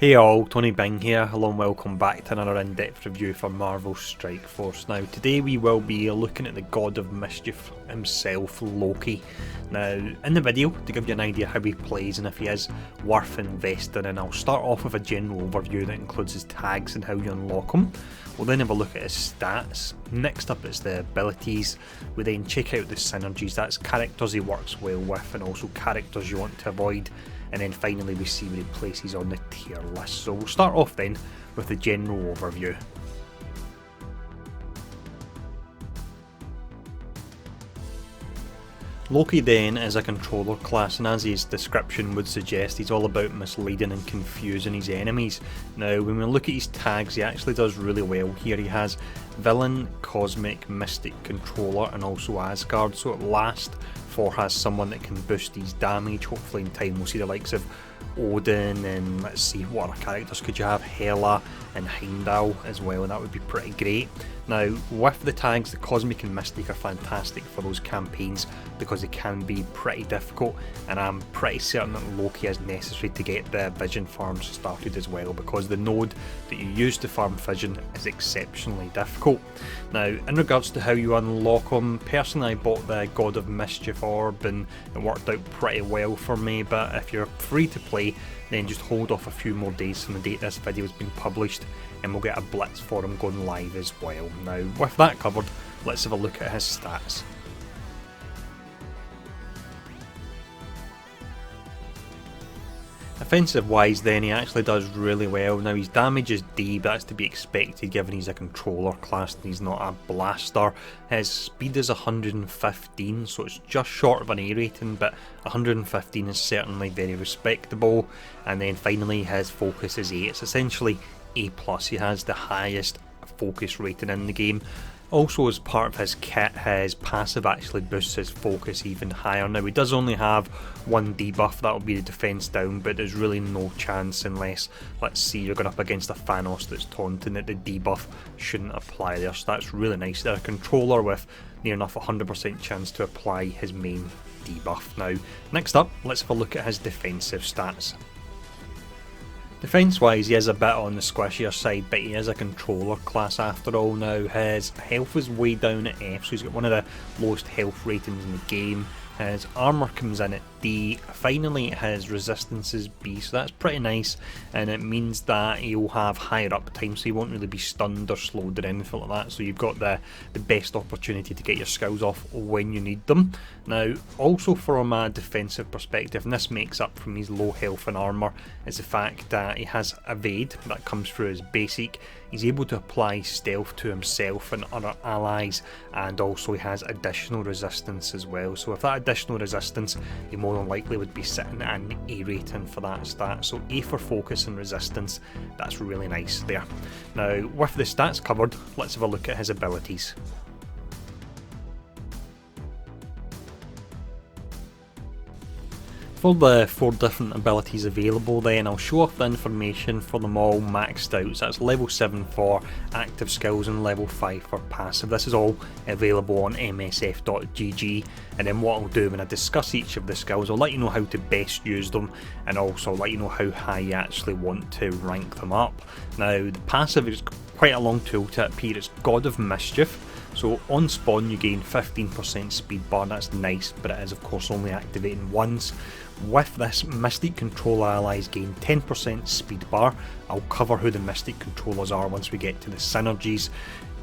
Hey all, Tony Bing here. Hello and welcome back to another in-depth review for Marvel's Strike Force. Now today we will be looking at the God of Mischief himself, Loki. Now in the video, to give you an idea how he plays and if he is worth investing in, I'll start off with a general overview that includes his tags and how you unlock them. We'll then have a look at his stats. Next up is the abilities. We then check out the synergies, that's characters he works well with and also characters you want to avoid. And then finally we see where he places on the tier list. So we'll start off then with the general overview. Loki then is a controller class, and as his description would suggest, he's all about misleading and confusing his enemies. Now when we look at his tags, he actually does really well here. He has Villain, Cosmic, Mystic, Controller and also Asgard, so at last Thor has someone that can boost his damage. Hopefully in time we'll see the likes of Odin and let's see what other characters could you have, Hela and Heimdall as well, and that would be pretty great. Now with the tags, the Cosmic and Mystic are fantastic for those campaigns because they can be pretty difficult, and I'm pretty certain that Loki is necessary to get the Vision farms started as well, because the node that you use to farm Vision is exceptionally difficult. Now in regards to how you unlock them, personally I bought the God of Mischief orb and it worked out pretty well for me, but if you're free to play then just hold off a few more days from the date this video has been published and we'll get a blitz for him going live as well. Now with that covered, let's have a look at his stats. Offensive wise then, he actually does really well. Now his damage is D, but that's to be expected given he's a controller class and he's not a blaster. His speed is 115, so it's just short of an A rating, but 115 is certainly very respectable. And then finally his focus is A, it's essentially A+, he has the highest focus rating in the game. Also as part of his kit, his passive actually boosts his focus even higher. Now he does only have one debuff, that will be the defense down, but there's really no chance unless, let's see, you're going up against a Thanos that's taunting, that the debuff shouldn't apply there, so that's really nice. They're a controller with near enough 100% chance to apply his main debuff. Now next up, let's have a look at his defensive stats. Defense wise, he is a bit on the squishier side, but he is a controller class after all. Now his health is way down at F, so he's got one of the lowest health ratings in the game. His armour comes in at D. Finally his resistance is B, so that's pretty nice, and it means that he'll have higher uptime, so he won't really be stunned or slowed or anything like that, so you've got the best opportunity to get your skills off when you need them. Now also from a defensive perspective, and this makes up from his low health and armour, is the fact that he has evade that comes through his basic. He's able to apply stealth to himself and other allies, and also he has additional resistance as well. So with that additional resistance, he more than likely would be sitting at an A rating for that stat. So A for focus and resistance, that's really nice there. Now with the stats covered, let's have a look at his abilities. For the 4 different abilities available then, I'll show off the information for them all maxed out. So that's level 7 for active skills and level 5 for passive. This is all available on msf.gg, and then what I'll do when I discuss each of the skills, I'll let you know how to best use them and also let you know how high you actually want to rank them up. Now the passive is quite a long tooltip here. It's God of Mischief. So on spawn you gain 15% speed bar, that's nice, but it is of course only activating once. With this, Mystic Controller allies gain 10% speed bar. I'll cover who the Mystic Controllers are once we get to the synergies.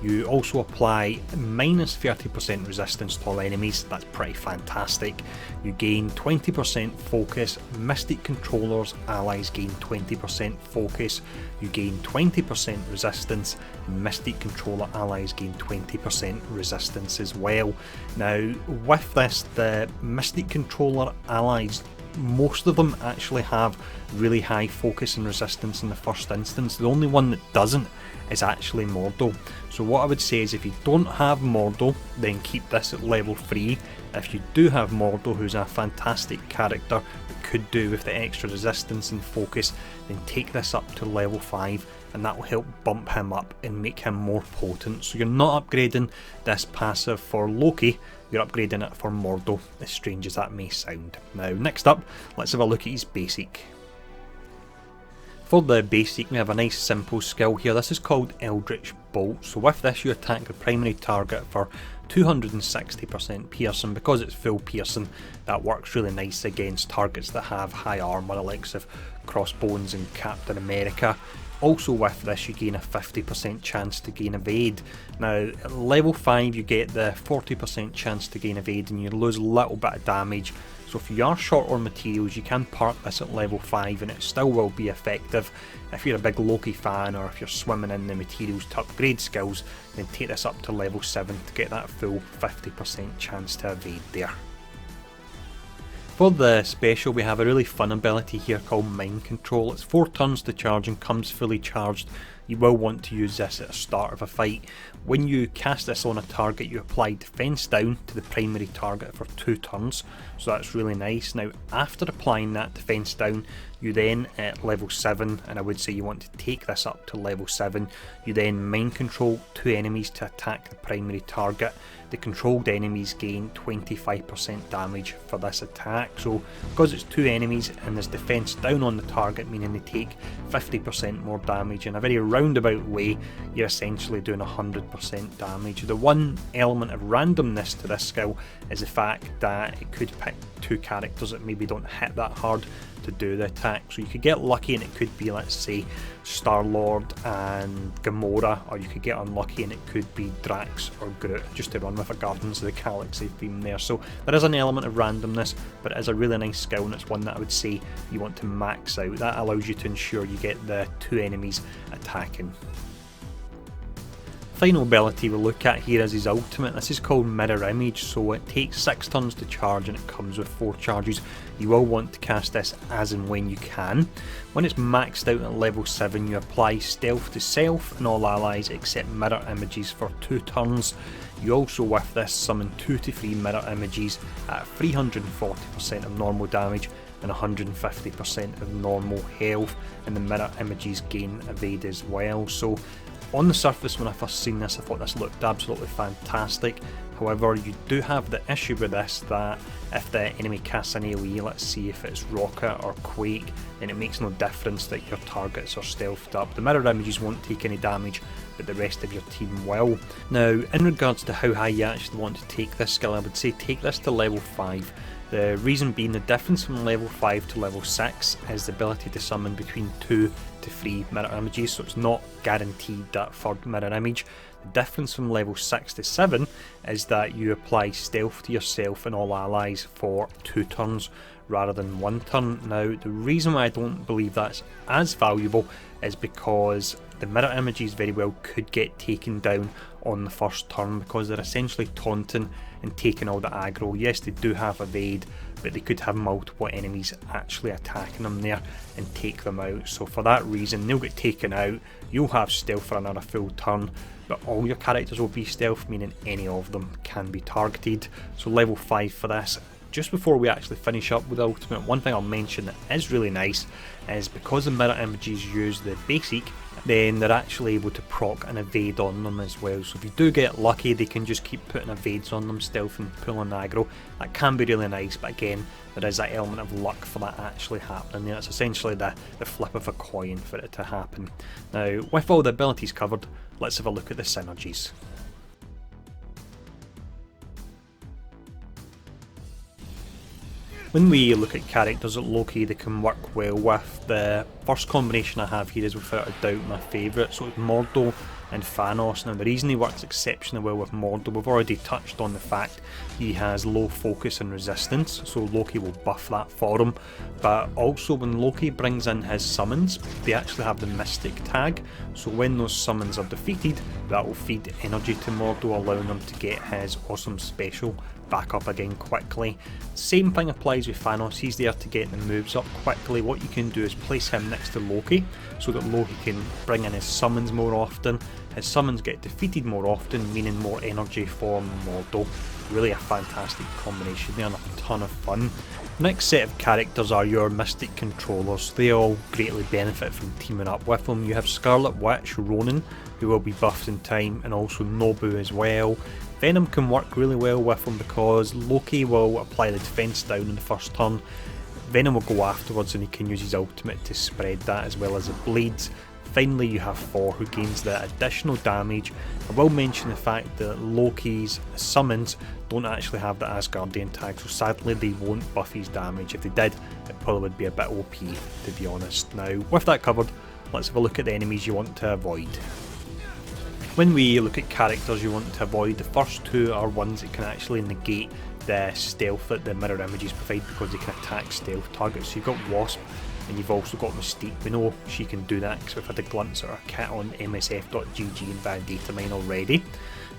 You also apply minus 30% resistance to all enemies, that's pretty fantastic. You gain 20% focus, Mystic Controllers allies gain 20% focus. You gain 20% resistance, and Mystic Controller allies gain 20% resistance as well. Now with this, the Mystic Controller allies, most of them actually have really high focus and resistance in the first instance. The only one that doesn't is actually Mordo. So what I would say is if you don't have Mordo, then keep this at level 3. If you do have Mordo, who's a fantastic character that could do with the extra resistance and focus, then take this up to level 5 and that will help bump him up and make him more potent. So you're not upgrading this passive for Loki, you're upgrading it for Mordo, as strange as that may sound. Now next up, let's have a look at his basic. For the basic, we have a nice simple skill here. This is called Eldritch Bolt. So with this you attack the primary target for 260% piercing. Because it's full piercing, that works really nice against targets that have high armor, the likes of Crossbones and Captain America. Also with this you gain a 50% chance to gain evade. Now at level 5 you get the 40% chance to gain evade and you lose a little bit of damage. So if you are short on materials you can park this at level 5 and it still will be effective. If you're a big Loki fan or if you're swimming in the materials to upgrade skills, then take this up to level 7 to get that full 50% chance to evade there. For the special we have a really fun ability here called Mind Control. It's 4 turns to charge and comes fully charged. You will want to use this at the start of a fight. When you cast this on a target you apply defense down to the primary target for 2 turns, so that's really nice. Now after applying that defense down you then at level 7, and I would say you want to take this up to level 7, you then mind control 2 enemies to attack the primary target. The controlled enemies gain 25% damage for this attack, so because it's 2 enemies and there's defense down on the target, meaning they take 50% more damage. In a very roundabout way, you're essentially doing 100% damage. The one element of randomness to this skill is the fact that it could pick 2 characters that maybe don't hit that hard to do the attack, so you could get lucky and it could be, let's say, Star-Lord and Gamora, or you could get unlucky and it could be Drax or Groot, just to run with a Guardians of the Galaxy theme there. So there is an element of randomness, but it is a really nice skill and it's one that I would say you want to max out. That allows you to ensure you get the 2 enemies attacking. Final ability we'll look at here is his ultimate. This is called Mirror Image, so it takes 6 turns to charge and it comes with 4 charges. You will want to cast this as and when you can. When it's maxed out at level 7 you apply stealth to self and all allies except mirror images for 2 turns. You also with this summon 2 to 3 mirror images at 340% of normal damage and 150% of normal health, and the mirror images gain evade as well. So on the surface when I first seen this I thought this looked absolutely fantastic. However, you do have the issue with this that if the enemy casts an AoE, let's see if it's Rocket or Quake, then it makes no difference that your targets are stealthed up. The mirror images won't take any damage, but the rest of your team will. Now, in regards to how high you actually want to take this skill, I would say take this to level 5. The reason being the difference from level 5 to level 6 is the ability to summon between 2 to 3 mirror images, so it's not guaranteed that third mirror image. The difference from level 6 to 7 is that you apply stealth to yourself and all allies for 2 turns rather than 1 turn. Now the reason why I don't believe that's as valuable is because the mirror images very well could get taken down on the first turn because they're essentially taunting and taking all the aggro. Yes, they do have evade, but they could have multiple enemies actually attacking them there and take them out. So for that reason they'll get taken out, you'll have stealth for another full turn, but all your characters will be stealth, meaning any of them can be targeted. So level 5 for this. Just before we actually finish up with Ultimate, one thing I'll mention that is really nice is because the mirror images use the basic, then they're actually able to proc an evade on them as well. So if you do get lucky, they can just keep putting evades on them, stealth and pulling aggro. That can be really nice, but again, there is that element of luck for that actually happening. You know, it's essentially the flip of a coin for it to happen. Now, with all the abilities covered, let's have a look at the synergies. When we look at characters at Loki, they can work well with. The first combination I have here is without a doubt my favourite, so it's Mordo and Thanos. Now the reason he works exceptionally well with Mordo, we've already touched on the fact he has low focus and resistance, so Loki will buff that for him. But also when Loki brings in his summons, they actually have the Mystic tag, so when those summons are defeated, that will feed energy to Mordo, allowing him to get his awesome special back up again quickly. Same thing applies with Thanos, he's there to get the moves up quickly. What you can do is place him next to Loki so that Loki can bring in his summons more often. His summons get defeated more often, meaning more energy for Mordo. Really a fantastic combination there and a ton of fun. Next set of characters are your Mystic controllers. They all greatly benefit from teaming up with them. You have Scarlet Witch, Ronin, who will be buffed in time, and also Nobu as well. Venom can work really well with him because Loki will apply the defense down in the first turn. Venom will go afterwards and he can use his ultimate to spread that as well as it bleeds. Finally you have Thor, who gains the additional damage. I will mention the fact that Loki's summons don't actually have the Asgardian tag, so sadly they won't buff his damage. If they did, it probably would be a bit OP, to be honest. Now, with that covered, let's have a look at the enemies you want to avoid. When we look at characters you want to avoid, the first two are ones that can actually negate the stealth that the mirror images provide, because they can attack stealth targets. So you've got Wasp, and you've also got Mystique. We know she can do that because we've had a glimpse at her kit on msf.gg and via datamine already.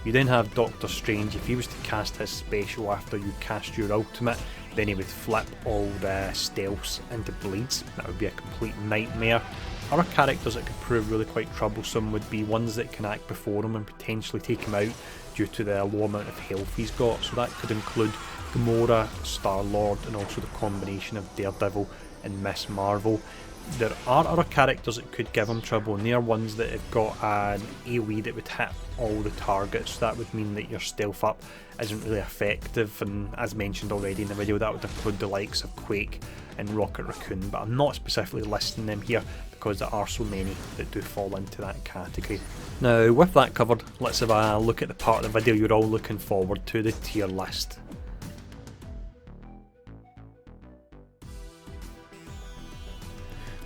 You then have Doctor Strange. If he was to cast his special after you cast your ultimate, then he would flip all the stealths into bleeds. That would be a complete nightmare. Other characters that could prove really quite troublesome would be ones that can act before him and potentially take him out due to the low amount of health he's got. So that could include Gamora, Star-Lord, and also the combination of Daredevil and Miss Marvel. There are other characters that could give him trouble, and they are ones that have got an AoE that would hit all the targets. That would mean that your stealth up isn't really effective, and as mentioned already in the video, that would include the likes of Quake and Rocket Raccoon, but I'm not specifically listing them here because there are so many that do fall into that category. Now, with that covered, let's have a look at the part of the video you're all looking forward to, the tier list.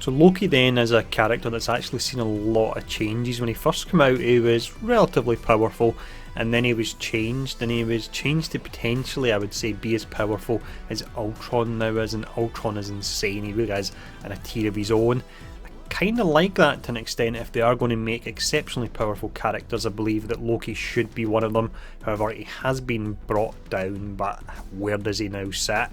So Loki then is a character that's actually seen a lot of changes. When he first came out he was relatively powerful, and then he was changed, and he was changed to potentially, I would say, be as powerful as Ultron now is, and Ultron is insane. He really is in a tier of his own. Kind of like that to an extent. If they are going to make exceptionally powerful characters, I believe that Loki should be one of them. However, he has been brought down, but where does he now sit?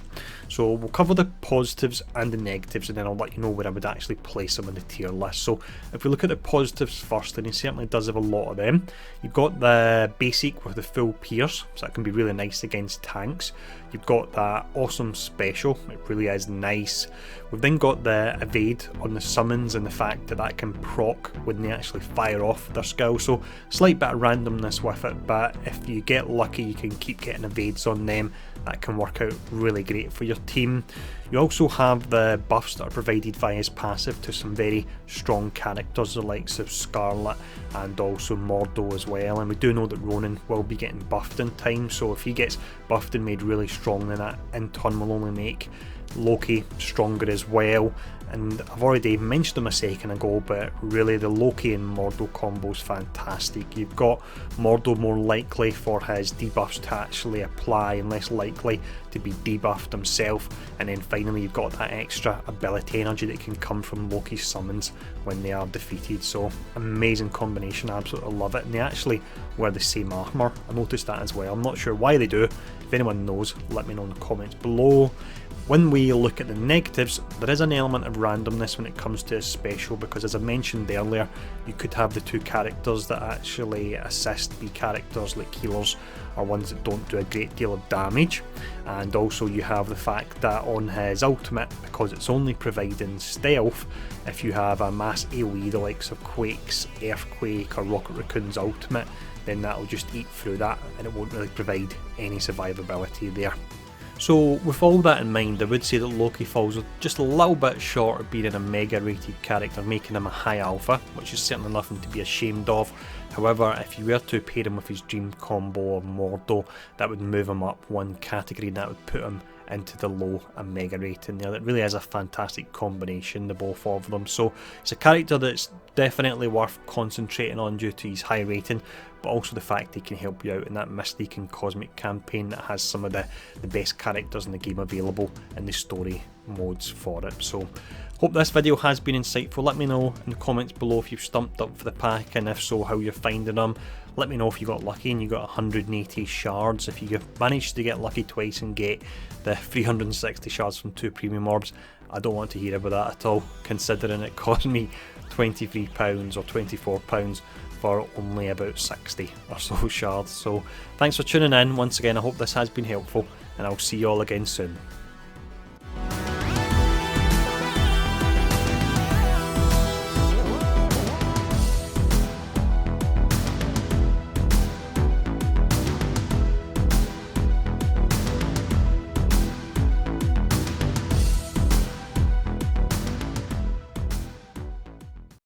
So we'll cover the positives and the negatives, and then I'll let you know where I would actually place him in the tier list. So if we look at the positives first, and he certainly does have a lot of them. You've got the basic with the full pierce, so that can be really nice against tanks. You've got that awesome special, it really is nice. We've then got the evade on the summons, and the fact that that can proc when they actually fire off their skill, so slight bit of randomness with it, but if you get lucky you can keep getting evades on them. That can work out really great for your team. You also have the buffs that are provided via his passive to some very strong characters, the likes of Scarlet and also Mordo as well, and we do know that Ronan will be getting buffed in time, so if he gets buffed and made really strong, then that in turn will only make Loki stronger as well. And I've already mentioned him a second ago, but really the Loki and Mordo combo is fantastic. You've got Mordo more likely for his debuffs to actually apply and less likely to be debuffed himself, and then finally you've got that extra ability energy that can come from Loki's summons when they are defeated. So amazing combination, I absolutely love it, and they actually wear the same armour. I noticed that as well. I'm not sure why they do. If anyone knows, let me know in the comments below. When we look at the negatives, there is an element of randomness when it comes to his special, because as I mentioned earlier, you could have the two characters that actually assist be characters like healers, or ones that don't do a great deal of damage, and also you have the fact that on his ultimate, because it's only providing stealth, if you have a mass AoE the likes of Quake's Earthquake or Rocket Raccoon's ultimate, then that'll just eat through that and it won't really provide any survivability there. So with all that in mind, I would say that Loki falls just a little bit short of being a mega rated character, making him a high alpha, which is certainly nothing to be ashamed of. However, if you were to pair him with his dream combo of Mordo, that would move him up one category, and that would put him into the low and mega rating there. That really is a fantastic combination, the both of them. So it's a character that's definitely worth concentrating on due to his high rating, but also the fact he can help you out in that Mystique and Cosmic campaign that has some of the best characters in the game available in the story modes for it. So hope this video has been insightful. Let me know in the comments below if you've stumped up for the pack, and if so, how you're finding them. Let me know if you got lucky and you got 180 shards. If you managed to get lucky twice and get the 360 shards from 2 premium orbs, I don't want to hear about that at all, considering it cost me £23 or £24 for only about 60 or so shards. So thanks for tuning in once again. I hope this has been helpful, and I'll see you all again soon.